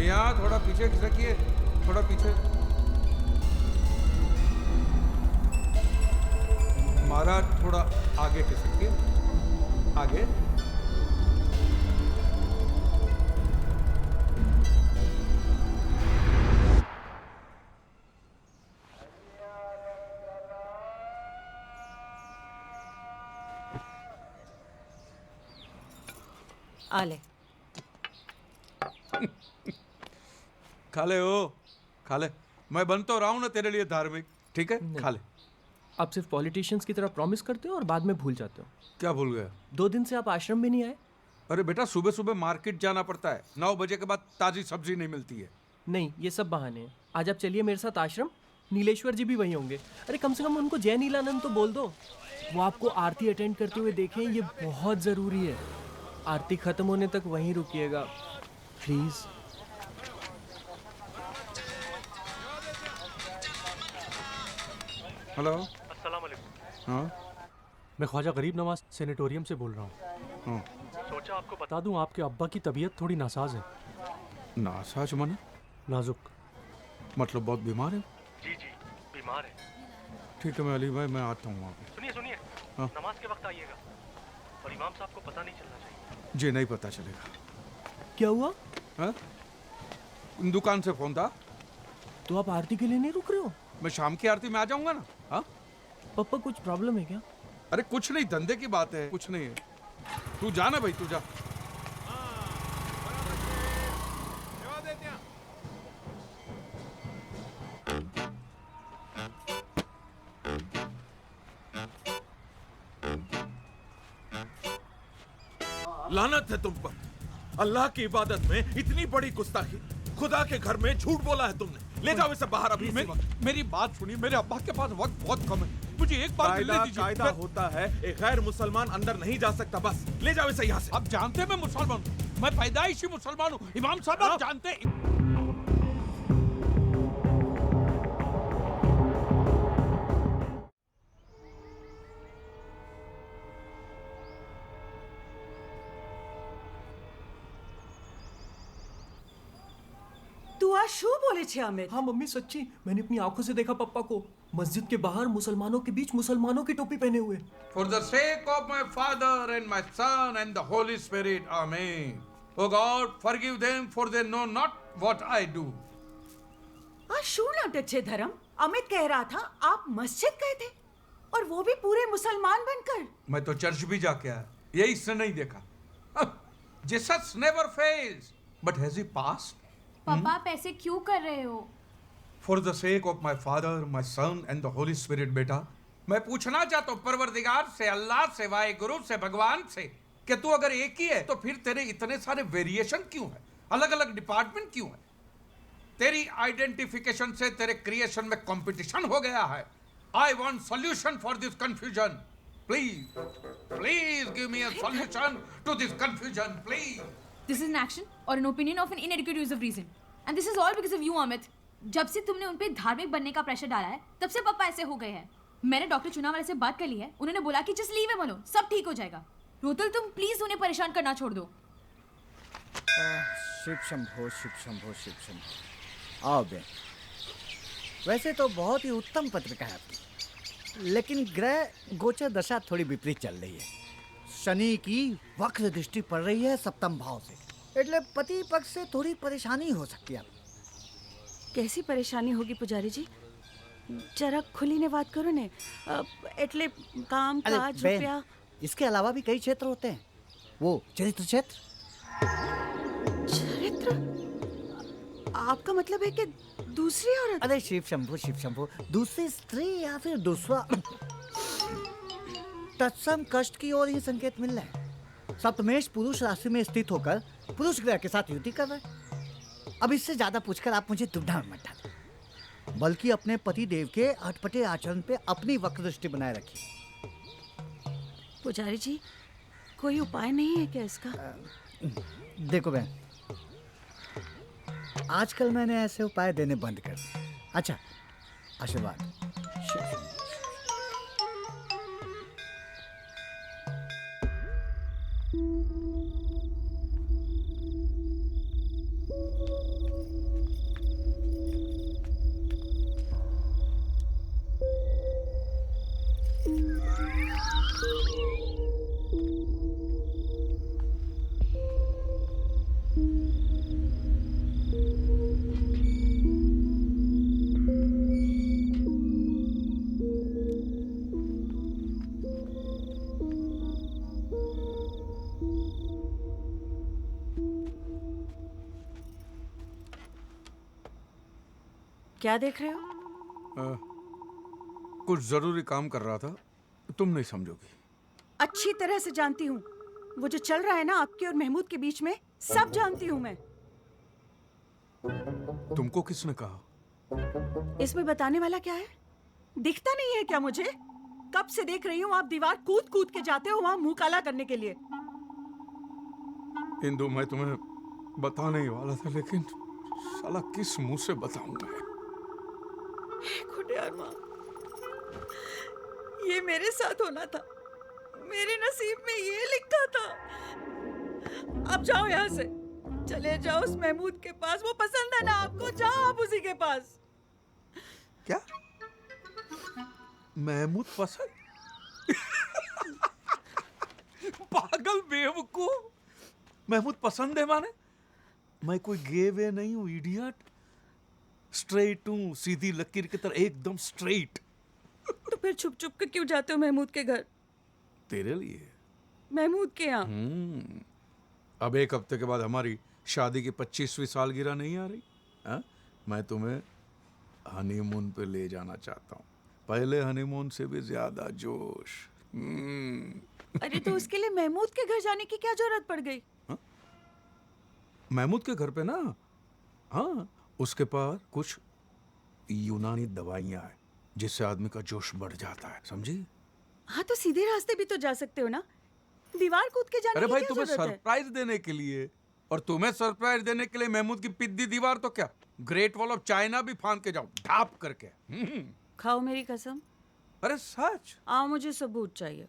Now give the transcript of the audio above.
मियाँ थोड़ा पीछे खिसकिए, थोड़ा पीछे। महाराज थोड़ा आगे खिसकिए, आगे। आ ले। खा ले, ओ खा ले। मैं बन तो रहा हूं ना तेरे लिए धार्मिक, ठीक है? नहीं। खा ले। आप सिर्फ पॉलिटिशियंस की तरह प्रॉमिस करते हो और बाद में भूल जाते हो। क्या भूल गया? 2 दिन से आप आश्रम भी नहीं आए। अरे बेटा, सुबह सुबह मार्केट जाना पड़ता है, 9 बजे के बाद ताजी सब्जी नहीं मिलती है। नहीं, ये सब बहाने हैं। आज आप चलिए मेरे साथ आश्रम, नीलेश्वर जी भी वहीं होंगे। अरे कम से कम उनको जय नीलानंद तो बोल दो। वो आपको आरती अटेंड करते हुए देखें, ये बहुत ज़रूरी है। आरती खत्म होने तक वहीं रुकिएगा प्लीज़। हेलो। अस्सलाम वालेकुम। हाँ मैं ख्वाजा गरीब नवाज सेनेटोरियम से बोल रहा हूँ। हाँ। सोचा आपको बता दूं, आपके अब्बा की तबीयत थोड़ी नासाज है। नासाज माने? नाजुक। मतलब बहुत बीमार है? जी जी, बीमार है। ठीक है, मैं अली भाई, मैं आता हूँ वहाँ पे। सुनिए सुनिए, हाँ। नमाज के वक्त आइएगा और इमाम साहब को पता नहीं चलना चाहिए। जी नहीं पता चलेगा। क्या हुआ? हाँ? दुकान से फोन था। तो आप आरती के लिए नहीं रुक रहे हो? मैं शाम की आरती में आ जाऊंगा ना। हाँ? पापा कुछ प्रॉब्लम है क्या? अरे कुछ नहीं, धंधे की बात है, कुछ नहीं है। तू जा ना भाई, तू जा। लानत है तुम पर। अल्लाह की इबादत में इतनी बड़ी गुस्ताखी। खुदा के घर में झूठ बोला है तुमने। ले जाओ इसे बाहर अभी। मेरी बात सुनिए, मेरे अब्बा के पास वक्त बहुत कम है, मुझे एक बार मिलने दीजिए। कायदा होता है, एक गैर मुसलमान अंदर नहीं जा सकता। बस ले जाओ इसे यहाँ से। आप जानते हैं मैं मुसलमान हूँ, मैं पैदाइशी मुसलमान हूँ। इमाम साहब आप जानते हैं। तू आज शू बोले छे अमित? हाँ मम्मी, सच्ची मैंने अपनी आंखों से देखा पप्पा को मस्जिद के बाहर मुसलमानों के बीच मुसलमानों की टोपी पहने हुए। For the sake of my Father and my Son and the Holy Spirit, Amen. Oh God, forgive them for they know not what I do. आज शू नाटक छे धर्म? अमित कह रहा था आप मस्जिद गए थे और वो भी पूरे मुसलमान बनकर। मैं तो चर्च भी जाके आया, यही इसने नहीं देखा। Jesus never fails, but has he passed? पापा आप ऐसे क्यों कर रहे हो? For the sake of my Father, my Son and the Holy Spirit, बेटा, मैं पूछना चाहता हूँ परवरदिगार से, अल्लाह से, वाहिगुरु से, भगवान से, कि तू अगर एक ही है तो फिर तेरे इतने सारे वेरिएशन क्यों है, अलग अलग डिपार्टमेंट क्यों है? तेरी आइडेंटिफिकेशन से तेरे क्रिएशन में कंपटीशन हो गया है। I want solution for this confusion. Please please give me a solution to this confusion, please. This is an action और an opinion of an inadequate use of reason and this is all because of you Amit. जब से तुमने उन पे धार्मिक बनने का pressure डाला है तब से पापा ऐसे हो गए हैं। मैंने डॉक्टर चुनावाले से बात कर ली है, उन्होंने बोला कि जस्ट लीव हिम अलोन, सब ठीक हो जाएगा। रोतल तुम प्लीज उन्हें परेशान करना छोड़ दो। शिव शंभो शिव शंभो शिव शंभो। आओ बे। वैसे तो बहुत ही उत्तम पत्रिका है आपकी, लेकिन ग्रह गोचर दशा थोड़ी विपरीत चल रही है। शनि की वक्र दृष्टि पड़ रही है सप्तम भाव से, એટલે पति पक्ष से थोड़ी परेशानी हो सकती है। कैसी परेशानी होगी पुजारी जी? जरा खुली ने बात करो ने। એટલે काम काज रुपया। इसके अलावा भी कई क्षेत्र होते हैं। वो चरित्र क्षेत्र। चरित्र? आपका मतलब है कि दूसरी औरत? अरे शिव शंभो, दूसरी स्त्री या फिर दूसरा तत्सम कष्ट की ओर ही संकेत मिल रहे हैं। सप्तमेश पुरुष राशि में स्थित होकर पुरुष ग्रह के साथ युति कर रहे हैं। अब इससे ज्यादा पूछकर आप मुझे दुविधा में मत डालें, बल्कि अपने पति देव के अटपटे आचरण पे अपनी वक्र दृष्टि बनाए रखिए। पुजारी जी, कोई उपाय नहीं है क्या इसका? देखो बहन, आजकल मैंने ऐसे उपाय देने बंद कर दिए। अच्छा, आशीर्वाद। क्या देख रहे हो? कुछ जरूरी काम कर रहा था, तुम नहीं समझोगी। अच्छी तरह से जानती हूँ। वो जो चल रहा है ना आपके और महमूद के बीच में, सब जानती हूँ मैं। तुमको किसने कहा? इसमें बताने वाला क्या है? दिखता नहीं है क्या मुझे? कब से देख रही हूँ आप दीवार कूद कूद के जाते हो वहां मुंह काला करने के लिए। इंदु, मैं तुम्हें बताने ही वाला था, लेकिन साला किस मुंह से बताऊंगा? खुदियार माँ, ये मेरे साथ होना था, मेरे नसीब में ये लिखा था। अब जाओ यहाँ से, चले जाओ उस महमूद के पास। वो पसंद है ना आपको, जाओ आप उसी के पास। क्या महमूद पसंद? पागल बेवकूफ, महमूद पसंद है माने? मैं कोई गे वे नहीं हूं, इडियट। स्ट्रेट हूं, सीधी लकीर की तरह, एकदम स्ट्रेट। तो फिर छुप छुप के क्यों जाते हो महमूद के घर? तेरे लिए। महमूद के यहाँ? अब एक हफ्ते के बाद हमारी शादी की 25वीं सालगिरह नहीं आ रही? हा? मैं तुम्हें हनीमून पे ले जाना चाहता हूँ, पहले हनीमून से भी ज्यादा जोश। अरे तो उसके लिए महमूद के घर जाने की क्या जरूरत पड़ गई? महमूद के घर पे ना, हाँ, उसके पास कुछ यूनानी दवाइयाँ हैं जिससे आदमी का जोश बढ़ जाता है, समझी? हाँ तो सीधे रास्ते भी तो जा सकते हो ना, दीवार कूद के जाने अरे की भाई, क्या तुम्हें जरूरत है? सरप्राइज देने के लिए, और तुम्हें सरप्राइज देने के लिए महमूद की पिद्दी दीवार तो क्या, ग्रेट वॉल ऑफ चाइना भी फांद के जाओ ढाप करके। खाओ मेरी कसम। अरे सच। आओ, मुझे सबूत चाहिए।